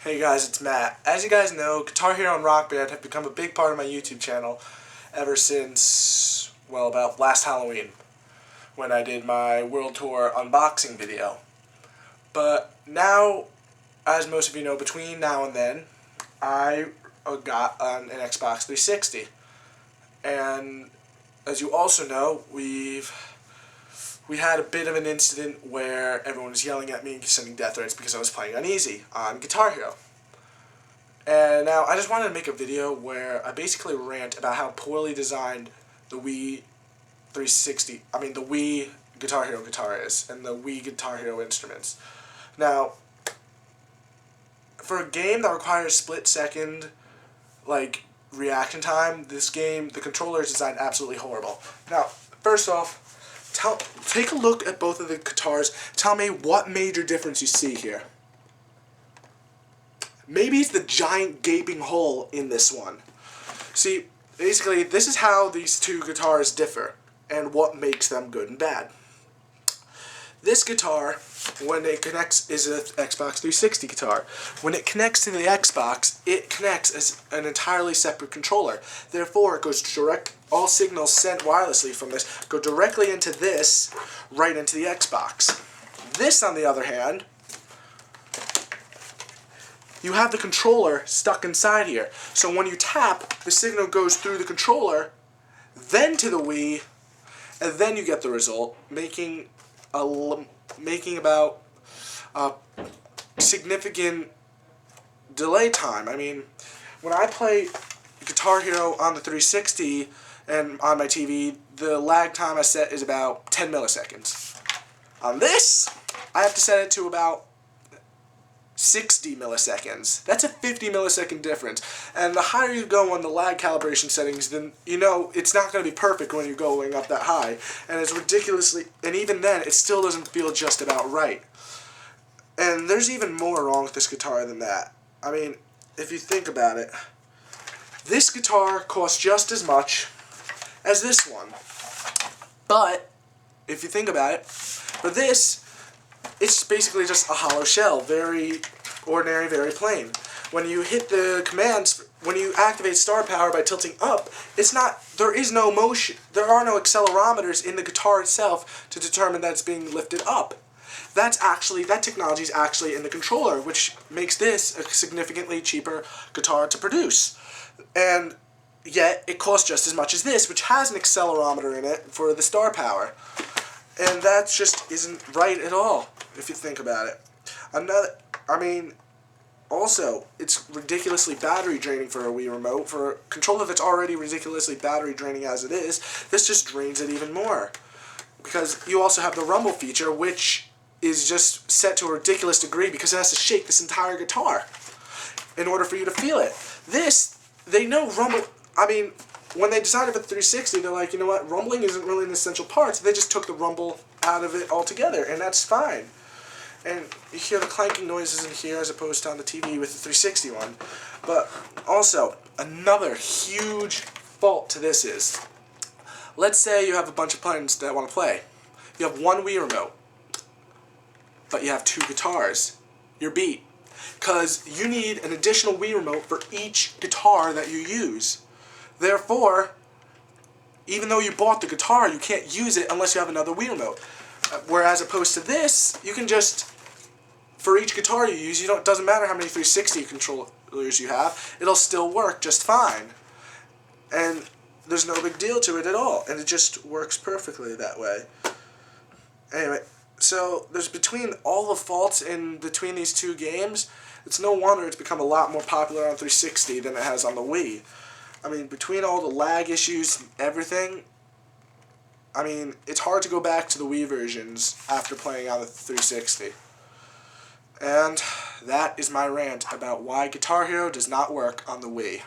Hey guys, it's Matt. As you guys know, Guitar Hero and Rock Band have become a big part of my YouTube channel ever since, well, about last Halloween, when I did my World Tour unboxing video. But now, as most of you know, between now and then, I got an Xbox 360. And as you also know, we had a bit of an incident where everyone was yelling at me and sending death threats because I was playing on easy on Guitar Hero. And now I just wanted to make a video where I basically rant about how poorly designed the Wii Guitar Hero guitar is, and the Wii Guitar Hero instruments. Now, for a game that requires split-second, reaction time, this game, the controller is designed absolutely horrible. Now, first off, take a look at both of the guitars. Tell me what major difference you see here. Maybe it's the giant gaping hole in this one. See, basically, this is how these two guitars differ and what makes them good and bad. This guitar, when it connects, is an Xbox 360 guitar. When it connects to the Xbox, it connects as an entirely separate controller. Therefore, it goes direct. All signals sent wirelessly from this go directly into this, right into the Xbox. This, on the other hand, you have the controller stuck inside here. So when you tap, the signal goes through the controller, then to the Wii, and then you get the result, making about a significant delay time. I mean, when I play Guitar Hero on the 360 and on my TV, the lag time I set is about 10 milliseconds. On this, I have to set it to about 60 milliseconds. That's a 50 millisecond difference. And the higher you go on the lag calibration settings, then you know it's not going to be perfect when you're going up that high. And it's ridiculously, and even then, it still doesn't feel just about right. And there's even more wrong with this guitar than that. I mean, if you think about it, this guitar costs just as much as this one. But, if you think about it, for this, it's basically just a hollow shell, very ordinary, very plain. When you hit the commands, when you activate star power by tilting up, there is no motion, there are no accelerometers in the guitar itself to determine that it's being lifted up. That technology is actually in the controller, which makes this a significantly cheaper guitar to produce. And yet, it costs just as much as this, which has an accelerometer in it for the star power. And that just isn't right at all, if you think about it. Also, it's ridiculously battery draining for a Wii Remote. For a controller that's already ridiculously battery draining as it is, this just drains it even more. Because you also have the rumble feature, which is just set to a ridiculous degree because it has to shake this entire guitar in order for you to feel it. They know rumble, when they designed it for the 360, they're like, you know what, rumbling isn't really an essential part, so they just took the rumble out of it altogether, and that's fine. And you hear the clanking noises in here as opposed to on the TV with the 360 one. But also, another huge fault to this is, let's say you have a bunch of friends that want to play. You have one Wii Remote, but you have two guitars. You're beat. Because you need an additional Wii Remote for each guitar that you use. Therefore, even though you bought the guitar, you can't use it unless you have another Wii Remote. Whereas opposed to this, you can just, for each guitar you use, it doesn't matter how many 360 controllers you have, it'll still work just fine. And there's no big deal to it at all, and it just works perfectly that way. Anyway, so there's between all the faults in between these two games, it's no wonder it's become a lot more popular on 360 than it has on the Wii. Between all the lag issues and everything, it's hard to go back to the Wii versions after playing on the 360. And that is my rant about why Guitar Hero does not work on the Wii.